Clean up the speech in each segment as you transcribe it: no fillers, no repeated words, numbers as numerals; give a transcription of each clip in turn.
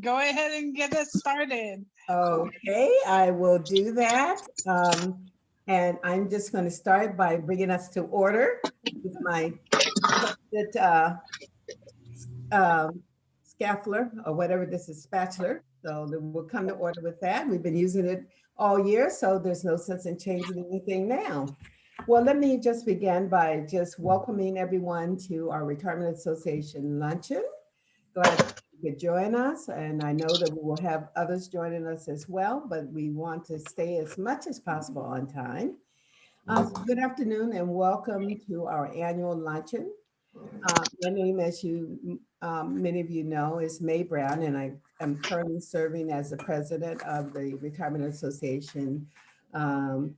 go ahead and get us started. Okay, I will do that. And I'm just going to start by bringing us to order with my trusted um, scaffler or whatever this is, spatula. So we'll come to order with that. We've been using it all year, so there's no sense in changing anything now. Well, let me just begin by just welcoming everyone to our Retirement Association Luncheon. Glad you could join us, and I know that we will have others joining us as well, but we want to stay as much as possible on time. Good afternoon and welcome to our annual luncheon. My name, as many of you know, is May Brown, and I am currently serving as the president of the Retirement Association um,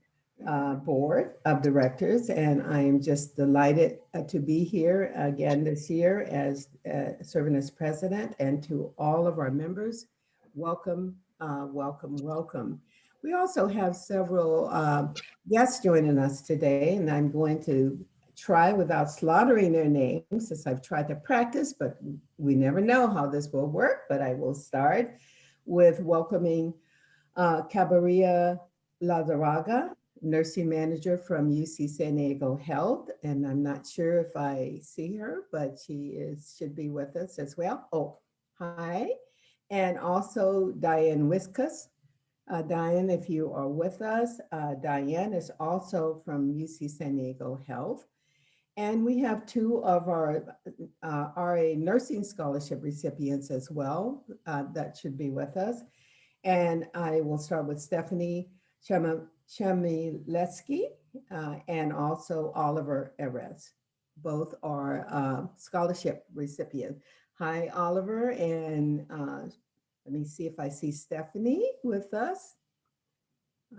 Board of Directors, and I am just delighted to be here again this year as serving as president. And to all of our members, welcome, welcome, welcome. We also have several guests joining us today, and I'm going to try without slaughtering their names, since I've tried to practice, but we never know how this will work. But I will start with welcoming Cabarilla Lazaraga, nursing manager from UC San Diego Health. And I'm not sure if I see her, but should be with us as well. Oh, hi. And also Diane Wiskus. Diane, if you are with us, Diane is also from UC San Diego Health. And we have two of our RA Nursing Scholarship recipients as well that should be with us. And I will start with Stephanie Chmielewski and also Oliver Erez. Both are scholarship recipients. Hi, Oliver, and let me see if I see Stephanie with us.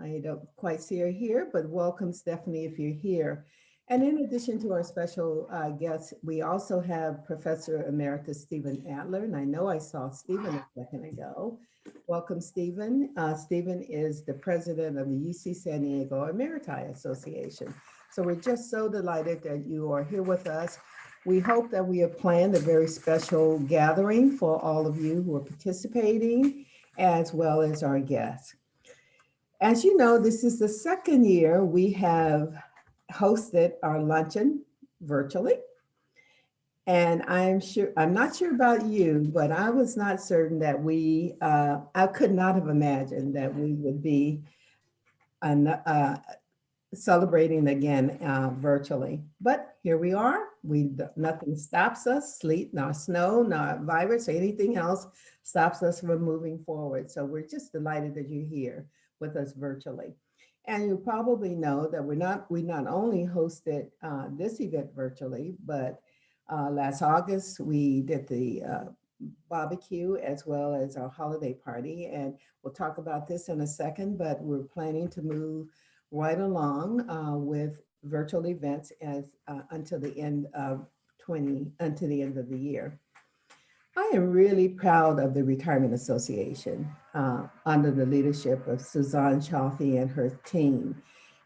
I don't quite see her here, but welcome, Stephanie, if you're here. And in addition to our special guests, we also have Professor Emeritus Stephen Adler, and I know I saw Stephen a second ago. Welcome, Stephen. Stephen is the president of the UC San Diego Emeriti Association. So we're just so delighted that you are here with us. We hope that we have planned a very special gathering for all of you who are participating, as well as our guests. As you know, this is the second year we have hosted our luncheon virtually. And I'm not sure about you, but I was not certain that I could not have imagined that we would be celebrating again virtually. But here we are. Nothing stops us, sleet, nor snow, nor virus, or anything else stops us from moving forward. So we're just delighted that you're here with us virtually. And you probably know that we not only hosted this event virtually, but last August we did the barbecue as well as our holiday party. And we'll talk about this in a second, but we're planning to move right along with virtual events until the end of the year. I am really proud of the Retirement Association under the leadership of Suzanne Chaffee and her team,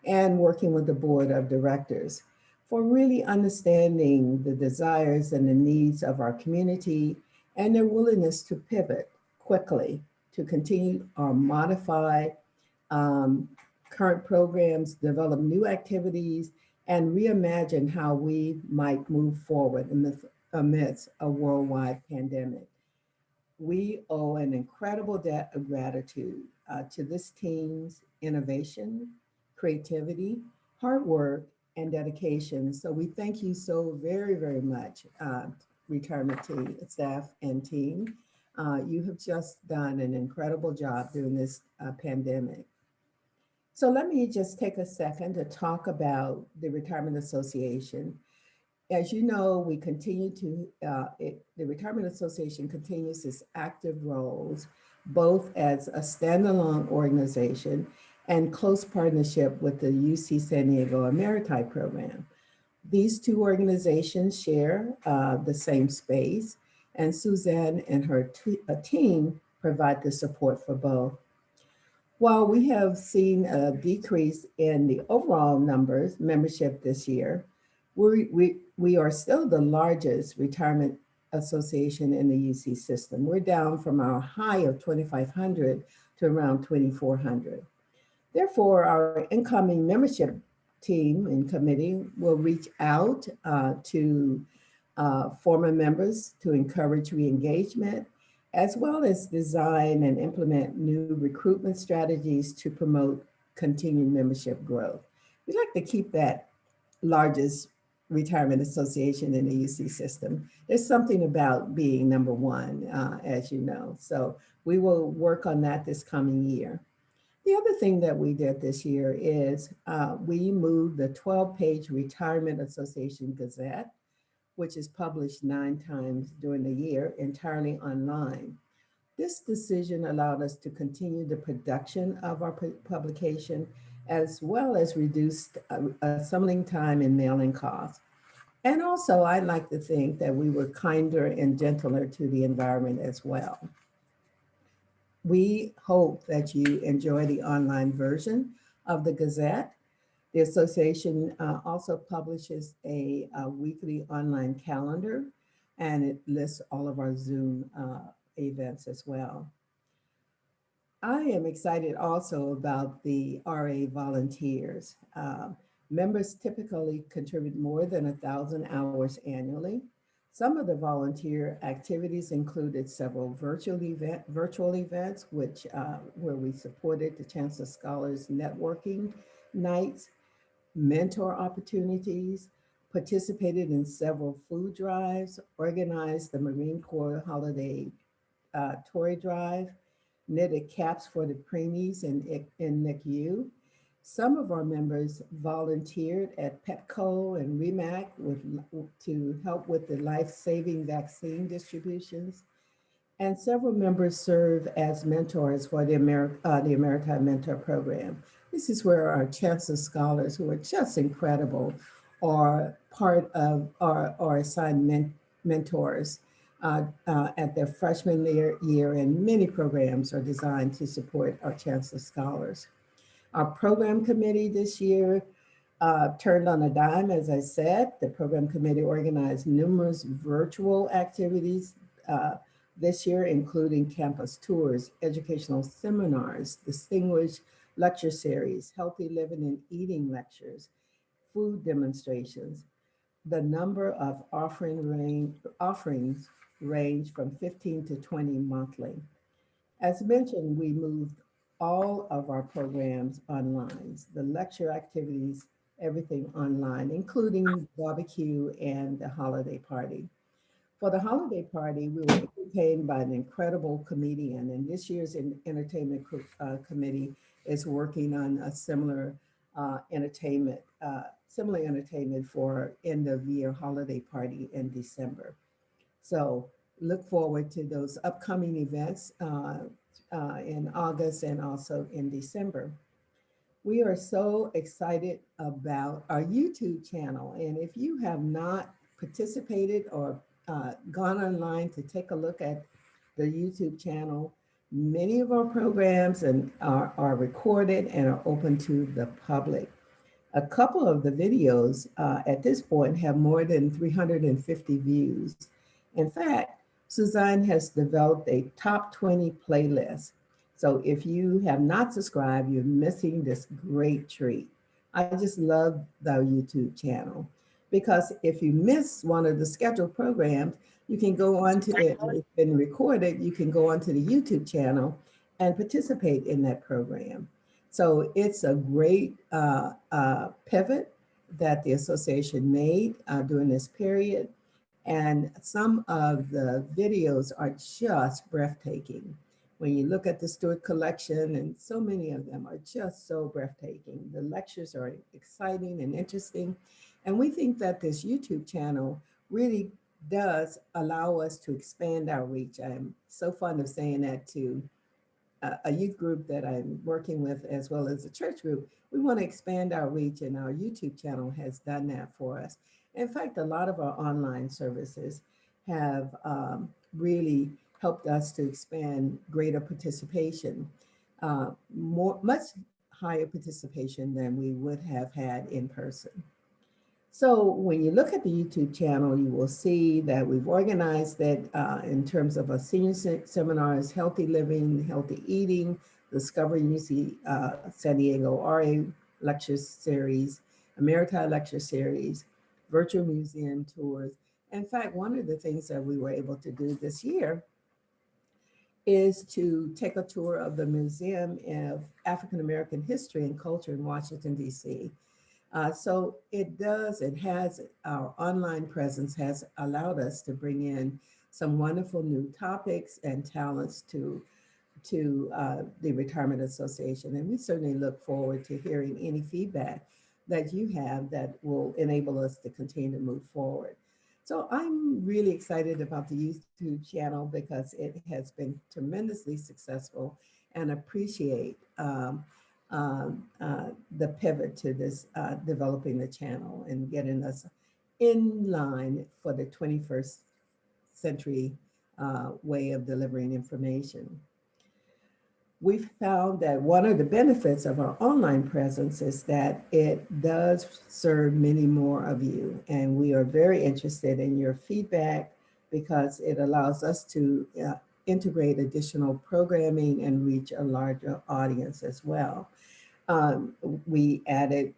and working with the board of directors for really understanding the desires and the needs of our community and their willingness to pivot quickly to continue or modify current programs, develop new activities, and reimagine how we might move forward amidst a worldwide pandemic. We owe an incredible debt of gratitude to this team's innovation, creativity, hard work, and dedication. So we thank you so very, very much, retirement team, staff, and team. You have just done an incredible job during this pandemic. So let me just take a second to talk about the Retirement Association. As you know, we continue the Retirement Association continues its active roles, both as a standalone organization and close partnership with the UC San Diego Emeriti program. These two organizations share the same space, and Suzanne and her team provide the support for both. While we have seen a decrease in the overall membership this year, we are still the largest retirement association in the UC system. We're down from our high of 2,500 to around 2,400. Therefore, our incoming membership team and committee will reach out to former members to encourage re-engagement, as well as design and implement new recruitment strategies to promote continued membership growth. We'd like to keep that largest retirement association in the UC system. There's something about being number one, as you know. So we will work on that this coming year. The other thing that we did this year is we moved the 12-page Retirement Association Gazette, which is published 9 times during the year, entirely online. This decision allowed us to continue the production of our publication, as well as reduced assembling time and mailing costs. And also, I like to think that we were kinder and gentler to the environment as well. We hope that you enjoy the online version of the Gazette. The association also publishes a weekly online calendar, and it lists all of our Zoom events as well. I am excited also about the RA volunteers. Members typically contribute more than 1,000 hours annually. Some of the volunteer activities included several virtual events, where we supported the Chancellor Scholars Networking Nights, mentor opportunities, participated in several food drives, organized the Marine Corps Holiday Toy Drive, knitted caps for the preemies in NICU. Some of our members volunteered at Petco and REMAC to help with the life-saving vaccine distributions. And several members serve as mentors for the Maritime Mentor Program. This is where our Chancellor Scholars, who are just incredible, are part of our assigned mentors at their freshman year, and many programs are designed to support our Chancellor Scholars. Our program committee this year turned on a dime, as I said. The program committee organized numerous virtual activities this year, including campus tours, educational seminars, distinguished lecture series, healthy living and eating lectures, food demonstrations. The number of offerings range from 15 to 20 monthly. As mentioned, we moved all of our programs online, the lecture activities, everything online, including barbecue and the holiday party. For the holiday party, we were entertained by an incredible comedian, and this year's entertainment committee is working on a similar entertainment for end of year holiday party in December. So look forward to those upcoming events in August and also in December. We are so excited about our YouTube channel. And if you have not participated or gone online to take a look at the YouTube channel, many of our programs are recorded and are open to the public. A couple of the videos at this point have more than 350 views. In fact, Suzanne has developed a top 20 playlist. So if you have not subscribed, you're missing this great treat. I just love the YouTube channel because if you miss one of the scheduled programs, you can go on to it. It's been recorded. You can go onto the YouTube channel and participate in that program. So it's a great pivot that the association made during this period. And some of the videos are just breathtaking. When you look at the Stewart collection, and so many of them are just so breathtaking. The lectures are exciting and interesting. And we think that this YouTube channel really does allow us to expand our reach. I'm so fond of saying that to a youth group that I'm working with, as well as a church group. We want to expand our reach, and our YouTube channel has done that for us. In fact, a lot of our online services have really helped us to expand greater participation, much higher participation than we would have had in person. So when you look at the YouTube channel, you will see that we've organized it in terms of a senior seminars, healthy living, healthy eating, discovering UC San Diego RA lecture series, Emeriti lecture series, virtual museum tours. In fact, one of the things that we were able to do this year is to take a tour of the Museum of African American History and Culture in Washington, D.C. So it has, our online presence has allowed us to bring in some wonderful new topics and talents to the Retirement Association. And we certainly look forward to hearing any feedback that you have that will enable us to continue to move forward. So I'm really excited about the YouTube channel because it has been tremendously successful and appreciate the pivot to this developing the channel and getting us in line for the 21st century way of delivering information. We've found that one of the benefits of our online presence is that it does serve many more of you. And we are very interested in your feedback because it allows us to integrate additional programming and reach a larger audience as well. Um, we added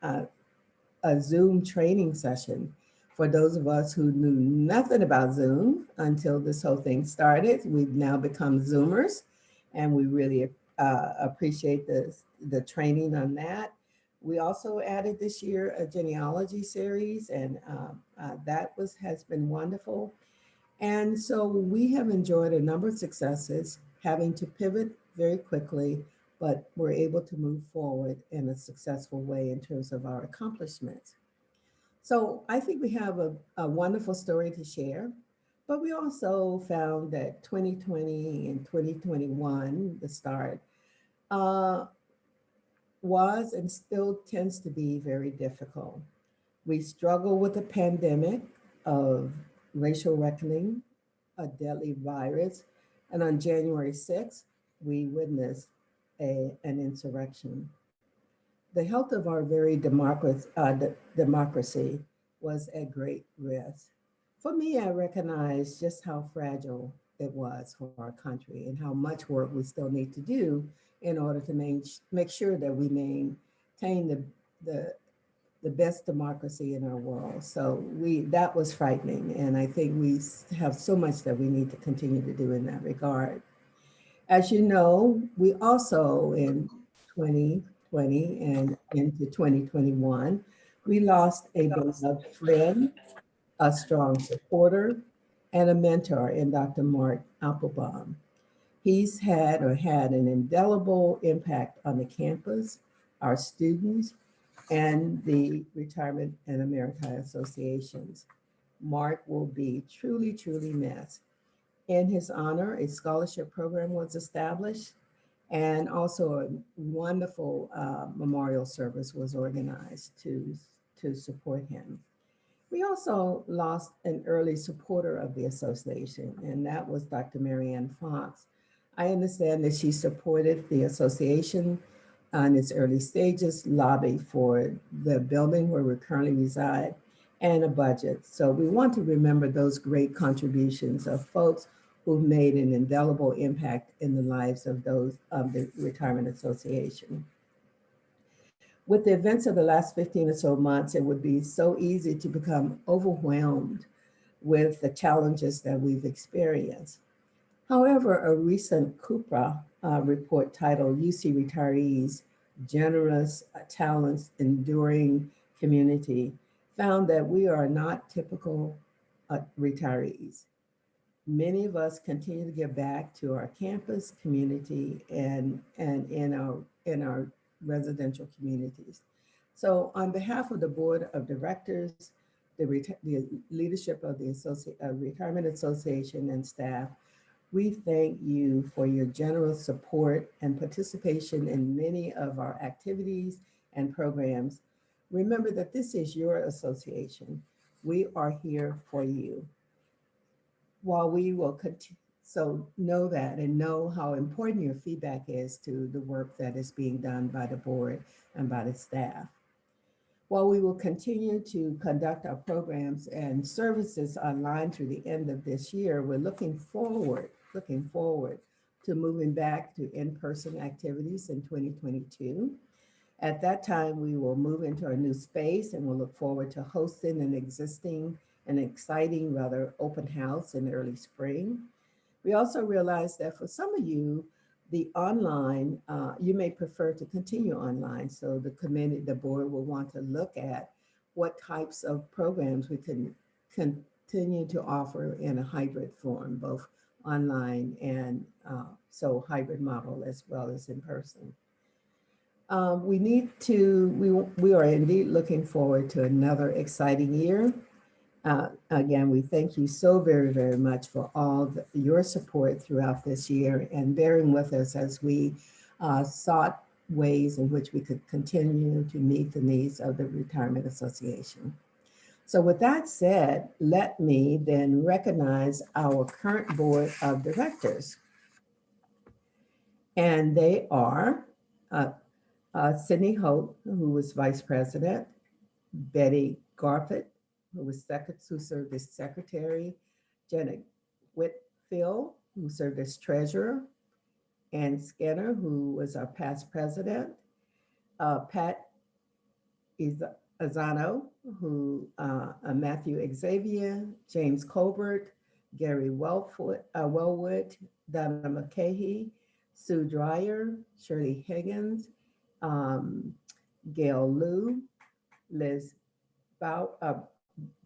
a Zoom training session for those of us who knew nothing about Zoom until this whole thing started. We've now become Zoomers, and we really appreciate the training on that. We also added this year a genealogy series, and that has been wonderful. And so we have enjoyed a number of successes, having to pivot very quickly, but we're able to move forward in a successful way in terms of our accomplishments. So I think we have a wonderful story to share, but we also found that 2020 and 2021, the start, uh, was and still tends to be very difficult. We struggle with a pandemic of racial reckoning, a deadly virus, and on January 6th, we witnessed an insurrection. The health of our very democracy was at great risk. For me, I recognize just how fragile it was for our country and how much work we still need to do in order to make sure that we maintain the, the best democracy in our world. So that was frightening. And I think we have so much that we need to continue to do in that regard. As you know, we also in 2020 and into 2021, we lost a beloved friend, a strong supporter, and a mentor in Dr. Mark Applebaum. He's had an indelible impact on the campus, our students, and the Retirement and Emeriti Associations. Mark will be truly, truly missed. In his honor, a scholarship program was established, and also a wonderful memorial service was organized to support him. We also lost an early supporter of the association, and that was Dr. Marianne Fox. I understand that she supported the association in its early stages, lobbied for the building where we currently reside, and a budget. So we want to remember those great contributions of folks who've made an indelible impact in the lives of those of the Retirement Association. With the events of the last 15 or so months, it would be so easy to become overwhelmed with the challenges that we've experienced. However, a recent CUPRA report titled UC Retirees, Generous Talents, Enduring Community found that we are not typical retirees. Many of us continue to give back to our campus community and in our residential communities. So on behalf of the board of directors, the leadership of the Retirement Association and staff, we thank you for your generous support and participation in many of our activities and programs. Remember that this is your association. We are here for you. While we will continue, so know that and know how important your feedback is to the work that is being done by the board and by the staff. While we will continue to conduct our programs and services online through the end of this year, we're looking forward to moving back to in-person activities in 2022. At that time, we will move into our new space and we'll look forward to hosting an exciting, rather open house in early spring. We also realize that for some of you, you may prefer to continue online. So the board will want to look at what types of programs we can continue to offer in a hybrid form, both online and so hybrid model as well as in person. We are indeed looking forward to another exciting year. Again, we thank you so very, very much for your support throughout this year and bearing with us as we sought ways in which we could continue to meet the needs of the Retirement Association. So with that said, let me then recognize our current board of directors. And they are Sydney Hope, who was vice president, Betty Garfit, who served as secretary, Janet Whitfield, who served as treasurer, Ann Skinner, who was our past president, Pat Azano, Matthew Xavier, James Colbert, Gary Wellwood, Donna McCahey, Sue Dreyer, Shirley Higgins, Gail Liu, Liz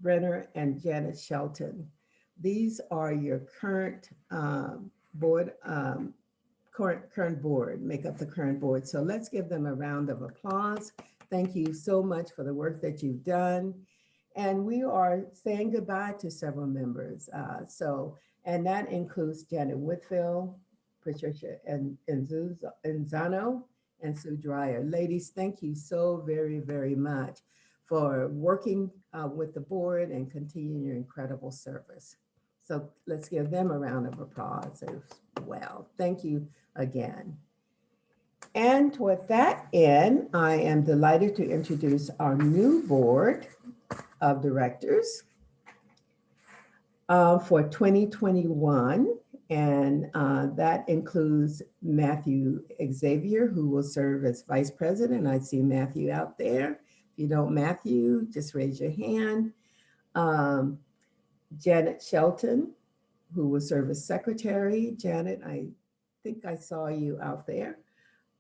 Brenner, and Janet Shelton. These are your current board, current board, make up the current board. So let's give them a round of applause. Thank you so much for the work that you've done. And we are saying goodbye to several members. And that includes Janet Whitfield, Patricia Enzano, and Sue Dreyer. Ladies, thank you so very, very much for working with the board and continuing your incredible service. So let's give them a round of applause as well. Thank you again. And with that end, I am delighted to introduce our new board of directors for 2021. And that includes Matthew Xavier, who will serve as vice president. I see Matthew out there. If you don't, Matthew, just raise your hand. Janet Shelton, who will serve as secretary. Janet, I think I saw you out there.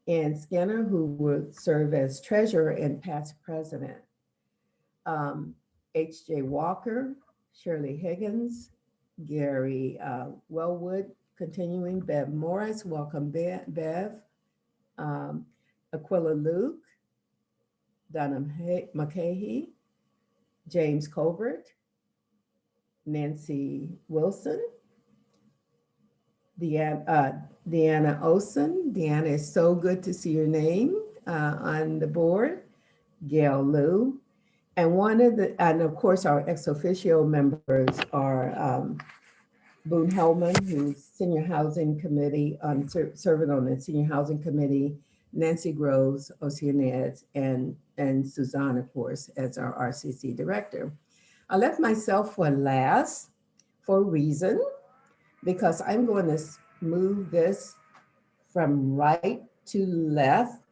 And Skinner, who will serve as treasurer and past president. H.J. Walker, Shirley Higgins, Gary Wellwood, continuing, Bev Morris, welcome Bev, Aquila Luke, Donna McCahey, James Colbert, Nancy Wilson, Deanna Olson. Deanna, is so good to see your name on the board. Gail Liu. And of course, our ex officio members are Boone Hellman, who's Senior Housing Committee, serving on the Senior Housing Committee, Nancy Groves, Oceanez, and Suzanne, of course, as our RCC director. I left myself for last for a reason, because I'm going to move this from right to left,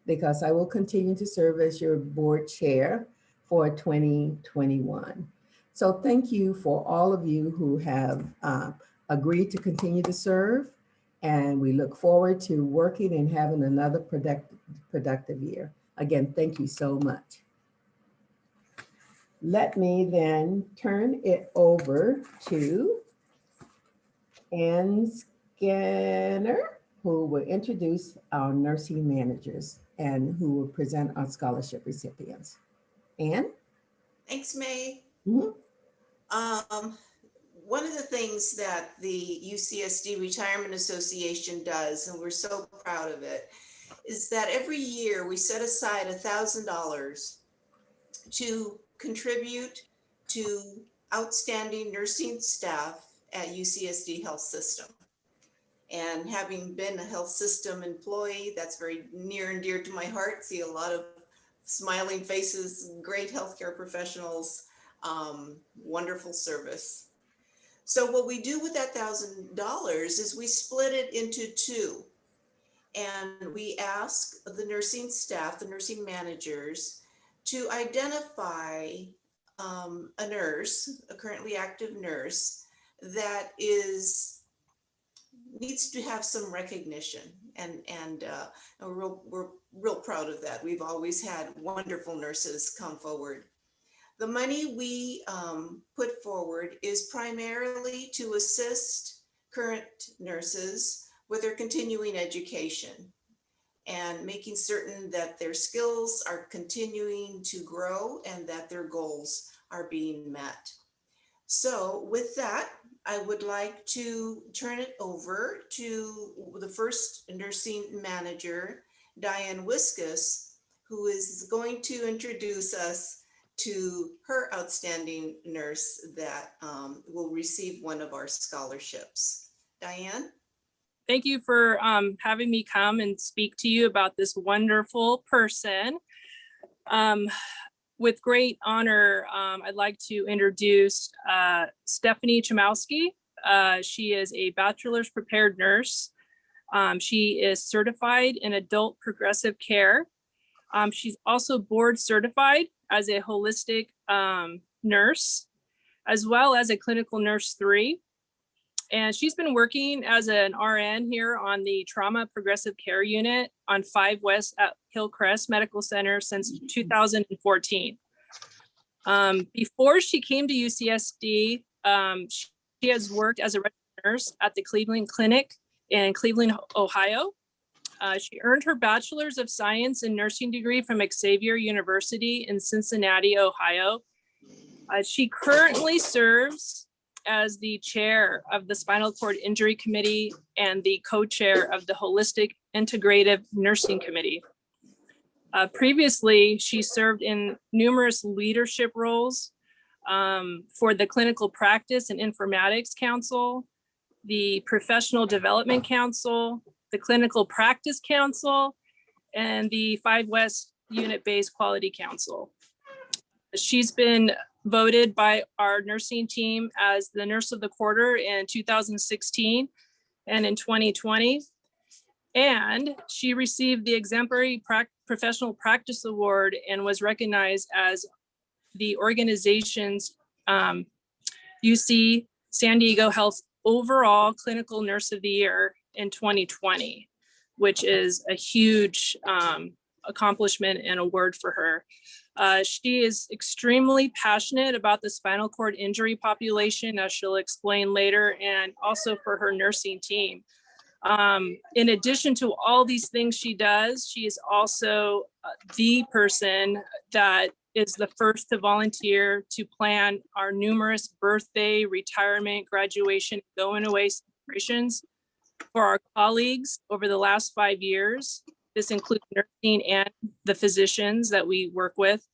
because I will continue to serve as your board chair for 2021. So thank you for all of you who have agreed to continue to serve. And we look forward to working and having another productive year. Again, thank you so much. Let me then turn it over to Ann Skinner, who will introduce our nursing managers and who will present our scholarship recipients. Ann? Thanks, May. Mm-hmm. One of the things that the UCSD Retirement Association does, and we're so proud of it, is that every year we set aside $1,000 to contribute to outstanding nursing staff at UCSD Health System. And having been a health system employee, that's very near and dear to my heart. See a lot of smiling faces, great healthcare professionals, wonderful service. So what we do with that $1,000 is we split it into two. And we ask the nursing staff, the nursing managers, to identify a nurse, a currently active nurse, that needs to have some recognition, and we're real proud of that. We've always had wonderful nurses come forward. The money we put forward is primarily to assist current nurses with their continuing education and making certain that their skills are continuing to grow and that their goals are being met. So with that, I would like to turn it over to the first nursing manager, Diane Wiskus, who is going to introduce us to her outstanding nurse that will receive one of our scholarships. Diane? Thank you for having me come and speak to you about this wonderful person. With great honor, I'd like to introduce Stephanie Chomowski. She is a bachelor's prepared nurse. She is certified in adult progressive care. She's also board certified as a holistic nurse, as well as a clinical nurse 3. And she's been working as an RN here on the Trauma Progressive Care Unit on 5 West at Hillcrest Medical Center since 2014. Before she came to UCSD, she has worked as a registered nurse at the Cleveland Clinic in Cleveland, Ohio. She earned her Bachelor's of Science in Nursing degree from Xavier University in Cincinnati, Ohio. She currently serves as the chair of the Spinal Cord Injury Committee and the co-chair of the Holistic Integrative Nursing Committee. Previously, she served in numerous leadership roles for the Clinical Practice and Informatics Council, the Professional Development Council, the Clinical Practice Council, and the 5 West Unit-Based Quality Council. She's been voted by our nursing team as the Nurse of the Quarter in 2016 and in 2020. And she received the Exemplary Professional Practice Award and was recognized as the organization's UC San Diego Health Overall Clinical Nurse of the Year in 2020, which is a huge accomplishment and award for her. She is extremely passionate about the spinal cord injury population, as she'll explain later, and also for her nursing team. In addition to all these things she does, she is also the person that is the first to volunteer to plan our numerous birthday, retirement, graduation, going away celebrations for our colleagues over the last 5 years. This includes nursing and the physicians that we work with.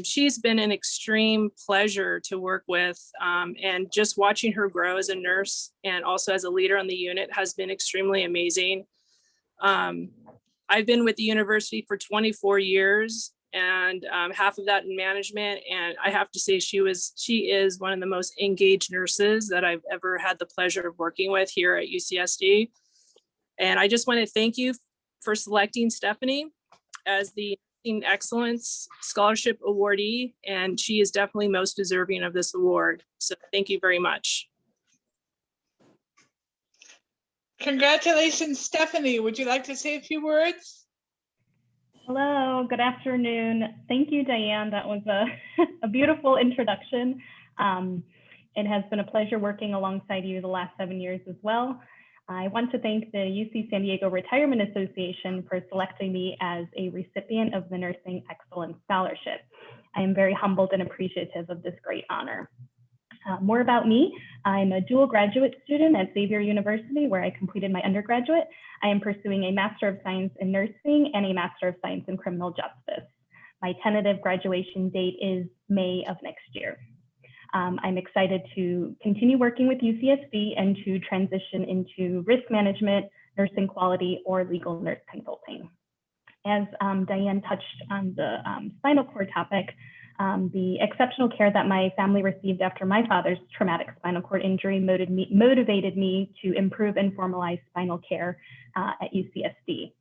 She's been an extreme pleasure to work with, and just watching her grow as a nurse and also as a leader on the unit has been extremely amazing. I've been with the university for 24 years and half of that in management. And I have to say she is one of the most engaged nurses that I've ever had the pleasure of working with here at UCSD. And I just want to thank you for selecting Stephanie as the Excellence Scholarship awardee, and she is definitely most deserving of this award. So thank you very much. Congratulations, Stephanie. Would you like to say a few words? Hello, good afternoon. Thank you, Diane. That was a beautiful introduction. It has been a pleasure working alongside you the last 7 years as well. I want to thank the UC San Diego Retirement Association for selecting me as a recipient of the Nursing Excellence Scholarship. I am very humbled and appreciative of this great honor. More about me, I'm a dual graduate student at Xavier University, where I completed my undergraduate. I am pursuing a Master of Science in Nursing and a Master of Science in Criminal Justice. My tentative graduation date is May of next year. I'm excited to continue working with UCSD and to transition into risk management, nursing quality, or legal nurse consulting. As Diane touched on the spinal cord topic, the exceptional care that my family received after my father's traumatic spinal cord injury motivated me to improve and formalize spinal care at UCSD.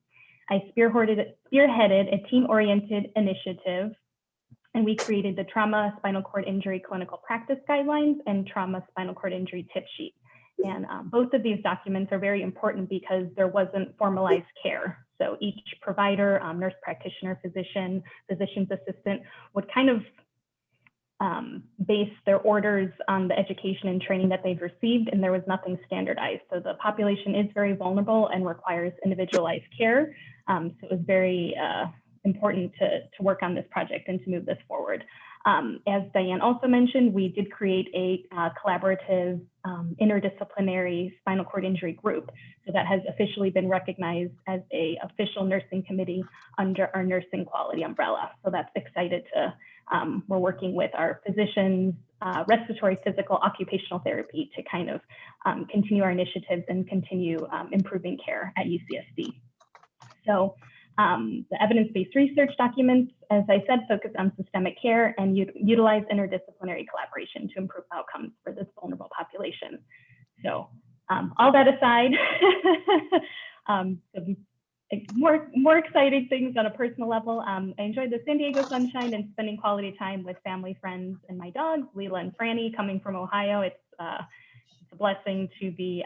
I spearheaded a team-oriented initiative, and we created the Trauma Spinal Cord Injury Clinical Practice Guidelines and Trauma Spinal Cord Injury Tip Sheet. And both of these documents are very important because there wasn't formalized care. So each provider, nurse practitioner, physician, physician's assistant would kind of base their orders on the education and training that they've received, and there was nothing standardized. So the population is very vulnerable and requires individualized care. So it was very important to work on this project and to move this forward. As Diane also mentioned, we did create a collaborative interdisciplinary spinal cord injury group. So that has officially been recognized as an official nursing committee under our nursing quality umbrella. So that's excited to, we're working with our physicians, respiratory, physical, occupational therapy to kind of continue our initiatives and continue improving care at UCSD. So the evidence-based research documents, as I said, focus on systemic care and utilize interdisciplinary collaboration to improve outcomes for this vulnerable population. So all that aside, some more exciting things on a personal level. I enjoyed the San Diego sunshine and spending quality time with family, friends, and my dogs, Leela and Franny, coming from Ohio. It's a blessing to be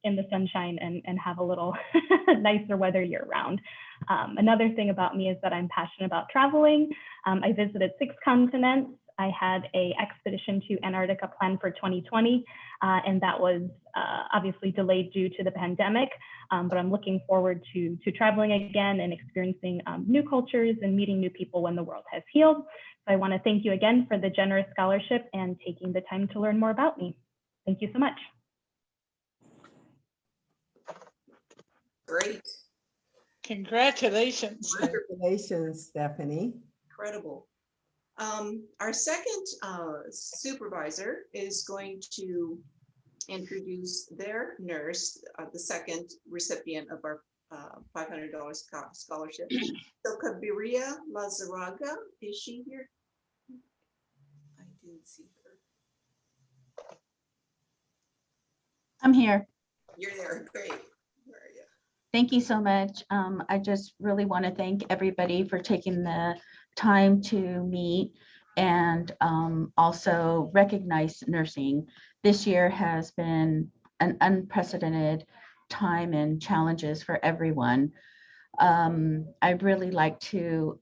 in the sunshine and have a little nicer weather year round. Another thing about me is that I'm passionate about traveling. I visited 6 continents. I had an expedition to Antarctica planned for 2020, and that was obviously delayed due to the pandemic, but I'm looking forward to traveling again and experiencing new cultures and meeting new people when the world has healed. So I want to thank you again for the generous scholarship and taking the time to learn more about me. Thank you so much. Great. Congratulations. Congratulations, Stephanie. Incredible. Our second supervisor is going to introduce their nurse, the second recipient of our $500 scholarship. So Kabiria Lazaraga, is she here? I didn't see her. I'm here. You're there, great. Where are you? Thank you so much. I just really want to thank everybody for taking the time to meet and also recognize nursing. This year has been an unprecedented time and challenges for everyone. I'd really like to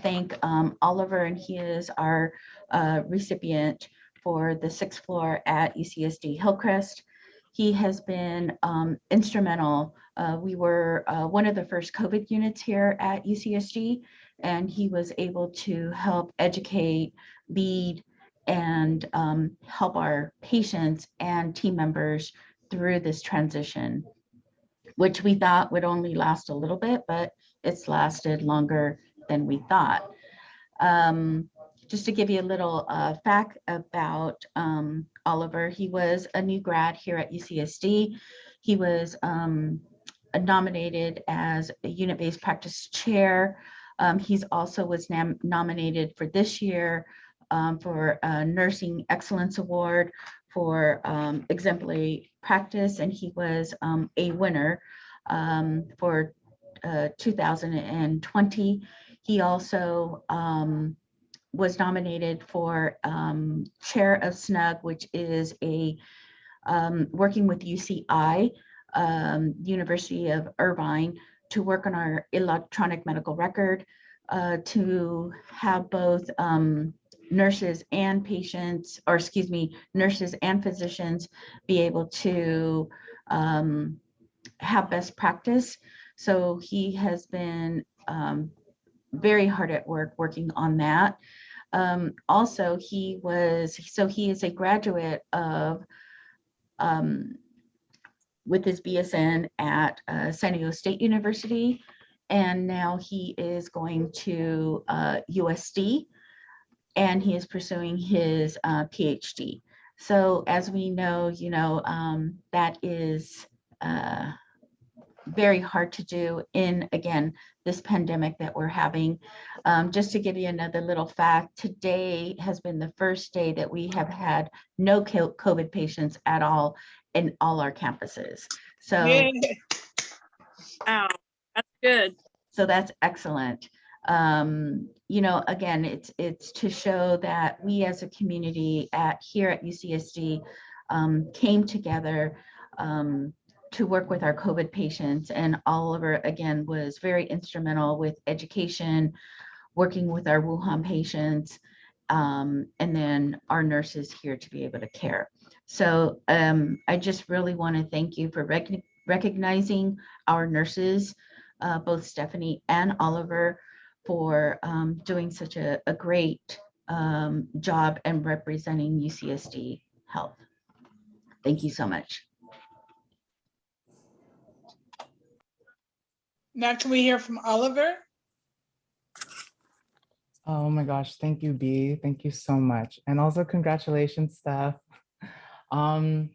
thank Oliver, and he is our recipient for the 6th floor at UCSD Hillcrest. He has been instrumental. We were one of the first COVID units here at UCSD, and he was able to help educate, lead, and help our patients and team members through this transition, which we thought would only last a little bit, but it's lasted longer than we thought. Just to give you a little fact about Oliver, he was a new grad here at UCSD. He was nominated as a unit-based practice chair. He's also was nominated for this year for a Nursing Excellence Award for exemplary practice, and he was a winner for 2020. He also was nominated for chair of SNUG, which is a working with UCI, University of Irvine, to work on our electronic medical record, to have both nurses and patients, or excuse me, nurses and physicians be able to have best practice. So he has been very hard at work working on that. Also, he is a graduate of with his BSN at San Diego State University, and now he is going to USD, and he is pursuing his PhD. So as we know, that is very hard to do in, again, this pandemic that we're having. Just to give you another little fact, today has been the first day that we have had no COVID patients at all in all our campuses. So, Yay. Wow, that's good. so that's excellent. You know, again, it's to show that we as a community here at UCSD came together to work with our COVID patients, and Oliver again was very instrumental with education, working with our Wuhan patients, and then our nurses here to be able to care. So I just really want to thank you for recognizing our nurses, both Stephanie and Oliver, for doing such a great job and representing UCSD Health. Thank you so much. Now can we hear from Oliver? Oh my gosh, thank you, Bea. Thank you so much. And also congratulations, Steph. Thank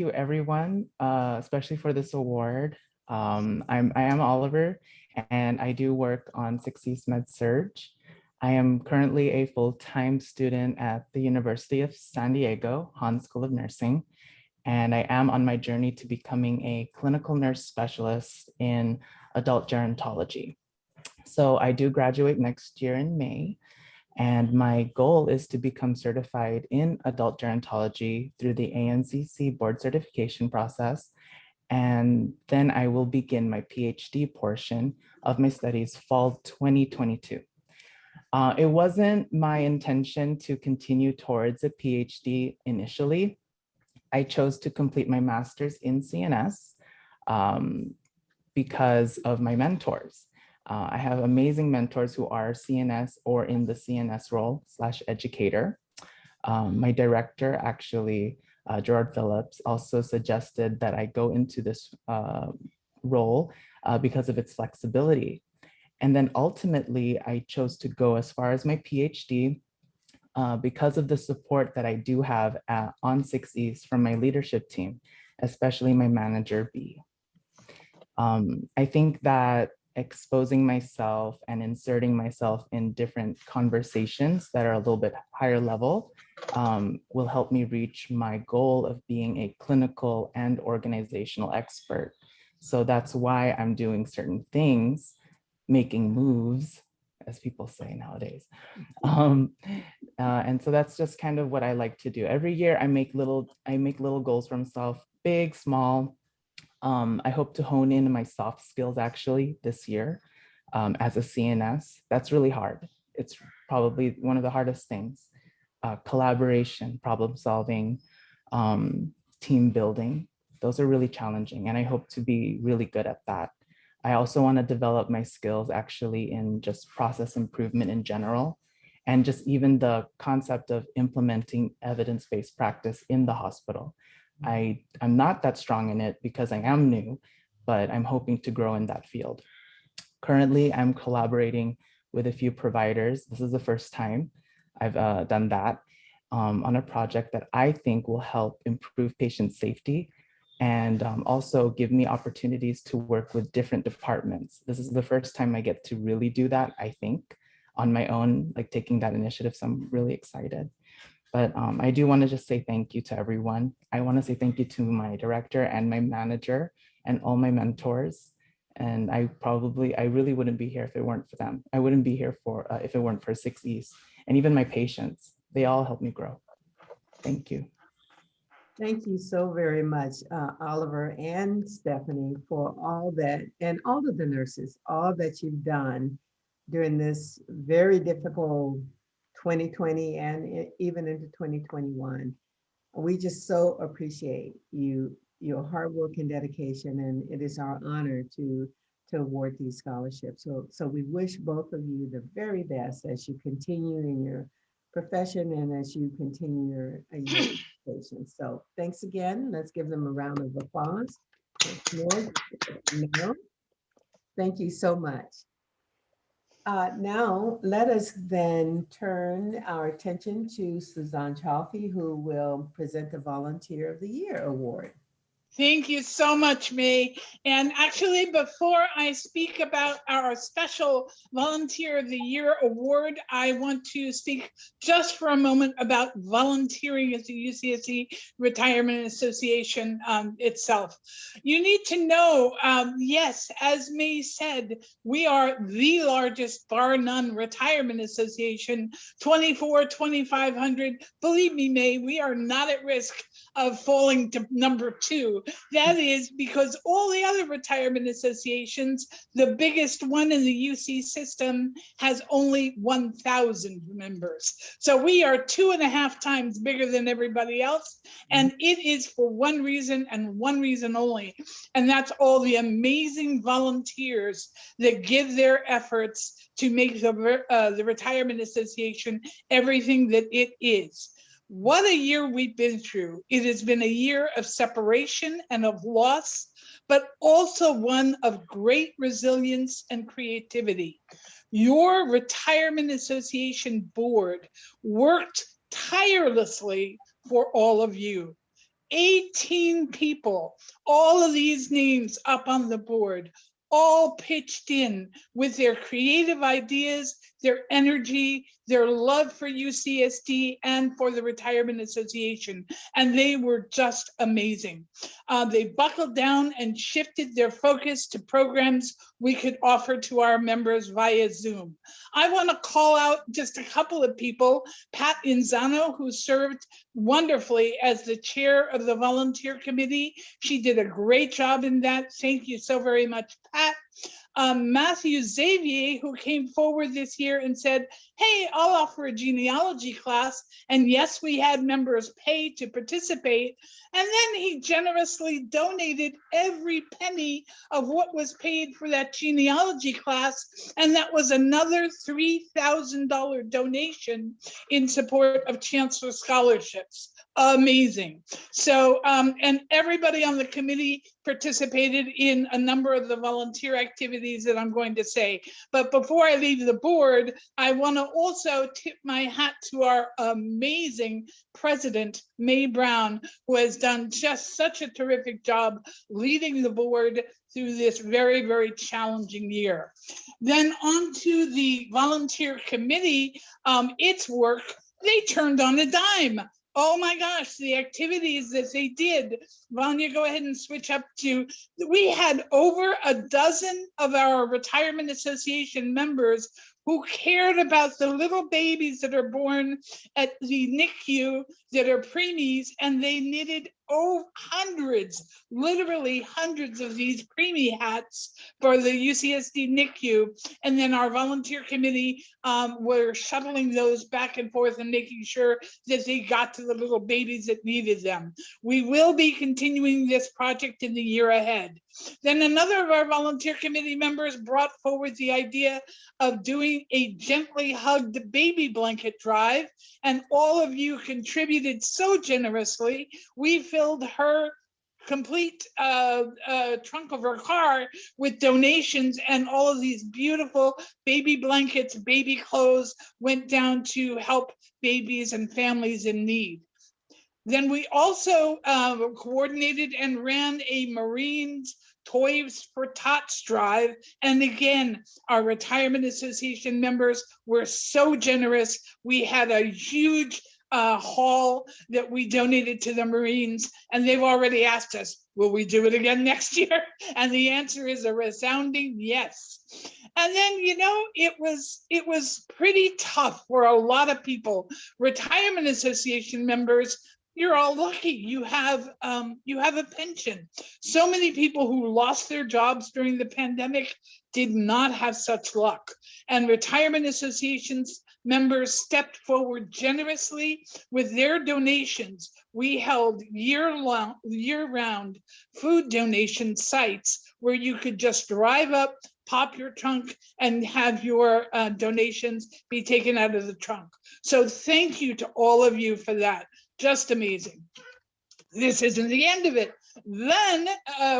you, everyone, especially for this award. I am Oliver, and I do work on 6 East Med Surg. I am currently a full-time student at the University of San Diego, Hahn School of Nursing, and I am on my journey to becoming a clinical nurse specialist in adult gerontology. So I do graduate next year in May, and my goal is to become certified in adult gerontology through the ANCC board certification process. And then I will begin my PhD portion of my studies fall 2022. It wasn't my intention to continue towards a PhD initially. I chose to complete my master's in CNS because of my mentors. I have amazing mentors who are CNS or in the CNS role / educator. My director, actually, Gerard Phillips, also suggested that I go into this role because of its flexibility. And then ultimately, I chose to go as far as my PhD because of the support that I do have on 6 East from my leadership team, especially my manager, Bea. I think that exposing myself and inserting myself in different conversations that are a little bit higher level will help me reach my goal of being a clinical and organizational expert. So that's why I'm doing certain things, making moves, as people say nowadays. And so that's just kind of what I like to do. Every year I make little goals for myself, big, small. I hope to hone in my soft skills actually this year as a CNS. That's really hard. It's probably one of the hardest things. Collaboration, problem solving, team building. Those are really challenging, and I hope to be really good at that. I also want to develop my skills actually in just process improvement in general, and just even the concept of implementing evidence-based practice in the hospital. I'm not that strong in it because I am new, but I'm hoping to grow in that field. Currently, I'm collaborating with a few providers. This is the first time I've done that on a project that I think will help improve patient safety and also give me opportunities to work with different departments. This is the first time I get to really do that, I think, on my own, like taking that initiative. So I'm really excited. But I do want to just say thank you to everyone. I want to say thank you to my director and my manager and all my mentors. And I really wouldn't be here if it weren't for them. I wouldn't be here if it weren't for 6 East and even my patients. They all helped me grow. Thank you. Thank you so very much, Oliver and Stephanie, for all that, and all of the nurses, all that you've done during this very difficult 2020 and even into 2021. We just so appreciate your hard work and dedication, and it is our honor to award these scholarships. So we wish both of you the very best as you continue in your profession and as you continue your education. So thanks again. Let's give them a round of applause. Thank you so much. Now, let us then turn our attention to Suzanne Chalfie, who will present the Volunteer of the Year Award. Thank you so much, May. And actually, before I speak about our special Volunteer of the Year award, I want to speak just for a moment about volunteering at the UCSD Retirement Association itself. You need to know, yes, as May said, we are the largest bar none retirement association, 2,500. Believe me, May, we are not at risk of falling to number 2. That is because all the other retirement associations, the biggest one in the UC system has only 1,000 members. So we are 2.5 times bigger than everybody else. And it is for one reason and one reason only. And that's all the amazing volunteers that give their efforts to make the Retirement Association everything that it is. What a year we've been through. It has been a year of separation and of loss, but also one of great resilience and creativity. Your Retirement Association board worked tirelessly for all of you. 18 people, all of these names up on the board, all pitched in with their creative ideas, their energy, their love for UCSD and for the Retirement Association. And they were just amazing. They buckled down and shifted their focus to programs we could offer to our members via Zoom. I want to call out just a couple of people. Pat Inzano, who served wonderfully as the chair of the volunteer committee. She did a great job in that. Thank you so very much, Pat. Matthew Xavier, who came forward this year and said, hey, I'll offer a genealogy class. And yes, we had members pay to participate. And then he generously donated every penny of what was paid for that genealogy class. And that was another $3,000 donation in support of Chancellor scholarships. Amazing. So, and everybody on the committee participated in a number of the volunteer activities that I'm going to say. But before I leave the board, I want to also tip my hat to our amazing president, May Brown, who has done just such a terrific job leading the board through this very, very challenging year. Then on to the volunteer committee, its work, they turned on a dime. Oh my gosh, the activities that they did. Vanya, go ahead and switch up to, we had over a dozen of our Retirement Association members who cared about the little babies that are born at the NICU that are preemies, and they knitted hundreds, literally hundreds of these preemie hats for the UCSD NICU. And then our volunteer committee were shuttling those back and forth and making sure that they got to the little babies that needed them. We will be continuing this project in the year ahead. Then another of our volunteer committee members brought forward the idea of doing a gently hugged baby blanket drive, and all of you contributed so generously. We filled her complete trunk of her car with donations, and all of these beautiful baby blankets, baby clothes went down to help babies and families in need. Then we also coordinated and ran a Marines Toys for Tots drive. And again, our Retirement Association members were so generous. We had a huge haul that we donated to the Marines, and they've already asked us, will we do it again next year? And the answer is a resounding yes. And then, you know, it was pretty tough for a lot of people. Retirement Association members, you're all lucky you have a pension. So many people who lost their jobs during the pandemic did not have such luck. And Retirement Associations members stepped forward generously with their donations. We held year-round food donation sites where you could just drive up, pop your trunk, and have your donations be taken out of the trunk. So thank you to all of you for that. Just amazing. This isn't the end of it. Then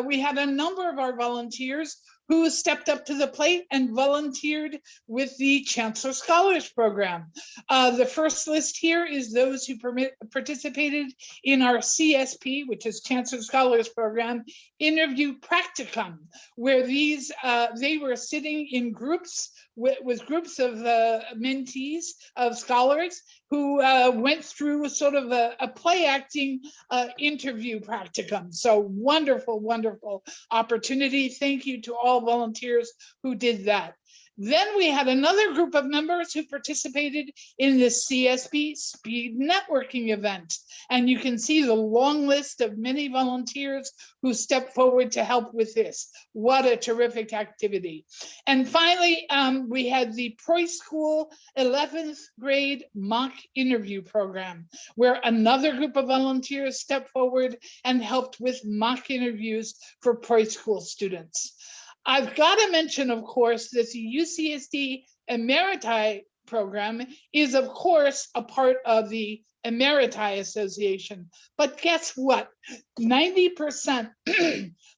we had a number of our volunteers who stepped up to the plate and volunteered with the Chancellor Scholars Program. The first list here is those who participated in our CSP, which is Chancellor Scholars Program, interview practicum, where they were sitting in groups with groups of mentees, of scholars, who went through sort of a play acting interview practicum. So wonderful, wonderful opportunity. Thank you to all volunteers who did that. Then we had another group of members who participated in the CSP speed networking event. And you can see the long list of many volunteers who stepped forward to help with this. What a terrific activity. And finally, we had the Preuss School 11th grade mock interview program, where another group of volunteers stepped forward and helped with mock interviews for Preuss School students. I've got to mention, of course, that the UCSD Emeriti program is, of course, a part of the Emeriti Association. But guess what? 90%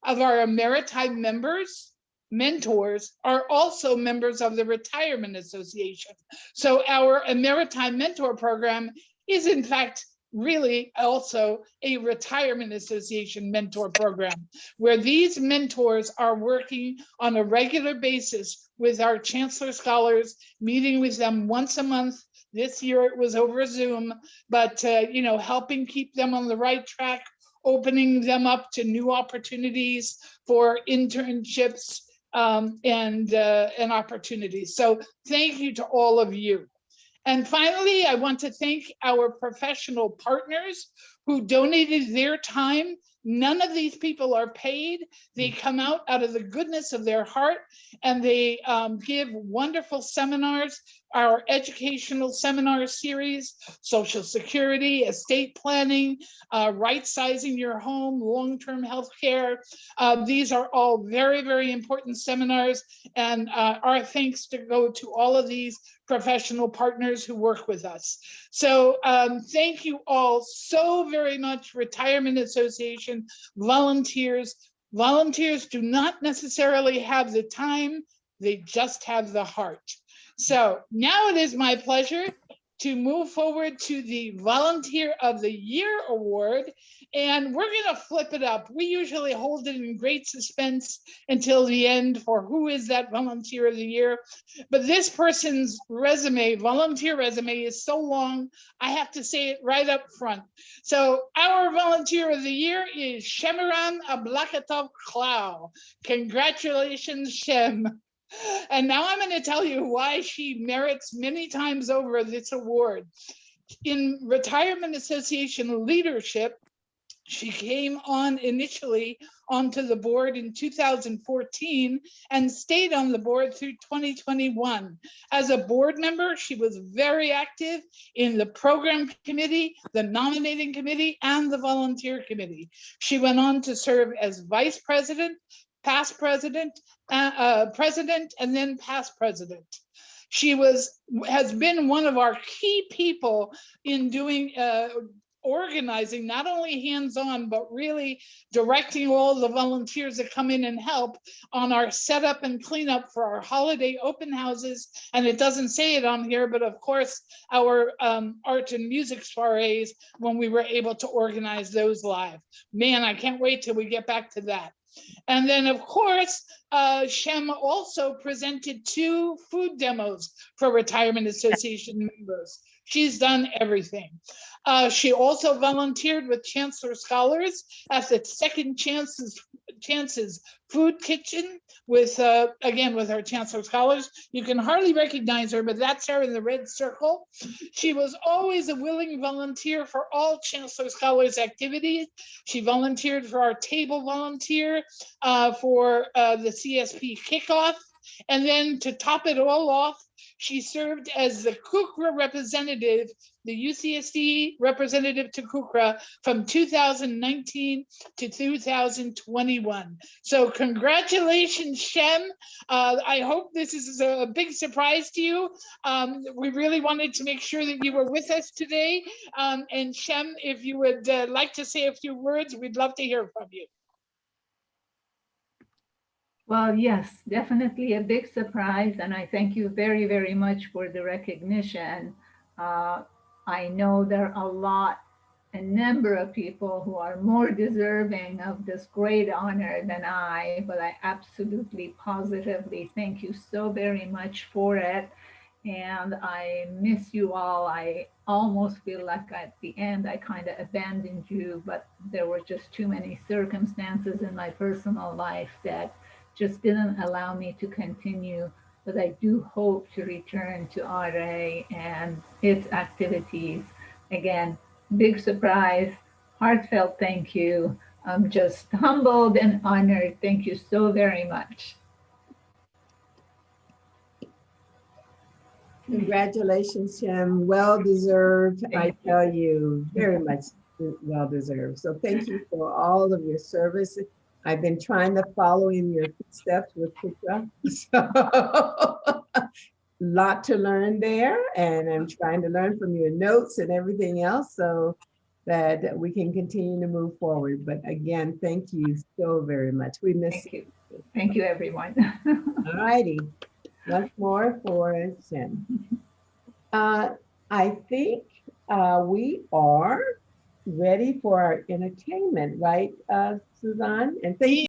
of our Emeriti mentors are also members of the Retirement Association. So our Emeriti Mentor program is, in fact, really also a Retirement Association mentor program, where these mentors are working on a regular basis with our Chancellor Scholars, meeting with them once a month. This year it was over Zoom, but helping keep them on the right track, opening them up to new opportunities for internships and opportunities. So thank you to all of you. And finally, I want to thank our professional partners who donated their time. None of these people are paid. They come out of the goodness of their heart, and they give wonderful seminars, our educational seminar series, Social Security, estate planning, right-sizing your home, long-term health care. These are all very, very important seminars, and our thanks to go to all of these professional partners who work with us. So thank you all so very much, Retirement Association, volunteers. Volunteers do not necessarily have the time, they just have the heart. So now it is my pleasure to move forward to the Volunteer of the Year Award, and we're going to flip it up. We usually hold it in great suspense until the end for who is that Volunteer of the Year, but this person's resume, volunteer resume, is so long, I have to say it right up front. So our Volunteer of the Year is Shemiran Ablakatov Klau. Congratulations, Shem. And now I'm going to tell you why she merits many times over this award. In Retirement Association leadership, she came on initially onto the board in 2014 and stayed on the board through 2021. As a board member, she was very active in the program committee, the nominating committee, and the volunteer committee. She went on to serve as vice president, past president, president, and then past president. She has been one of our key people in doing organizing, not only hands-on, but really directing all the volunteers that come in and help on our setup and cleanup for our holiday open houses. And it doesn't say it on here, but of course, our art and music soirees when we were able to organize those live. Man, I can't wait till we get back to that. And then, of course, Shem also presented 2 food demos for Retirement Association members. She's done everything. She also volunteered with Chancellor Scholars at the Second Chances Food Kitchen with, again, with our Chancellor Scholars. You can hardly recognize her, but that's her in the red circle. She was always a willing volunteer for all Chancellor Scholars activities. She volunteered for our table volunteer for the CSP kickoff. And then to top it all off, she served as the Kukra representative, the UCSD representative to Kukra from 2019 to 2021. So congratulations, Shem. I hope this is a big surprise to you. We really wanted to make sure that you were with us today. And Shem, if you would like to say a few words, we'd love to hear from you. Well, yes, definitely a big surprise, and I thank you very, very much for the recognition. I know there are a number of people who are more deserving of this great honor than I, but I absolutely, positively thank you so very much for it. And I miss you all. I almost feel like at the end I kind of abandoned you, but there were just too many circumstances in my personal life that just didn't allow me to continue. But I do hope to return to RA and its activities. Again, big surprise, heartfelt thank you. I'm just humbled and honored. Thank you so very much. Congratulations, Tim. Well deserved. I Thank you. tell you, very much well deserved. So thank you for all of your service. I've been trying to follow in your footsteps with Putra. So lot to learn there, and I'm trying to learn from your notes and everything else so that we can continue to move forward. But again, thank you so very much. We miss Thank you. Thank you, everyone. you. All righty. Once more for Tim. I think we are ready for our entertainment, right, Suzanne? And thank you.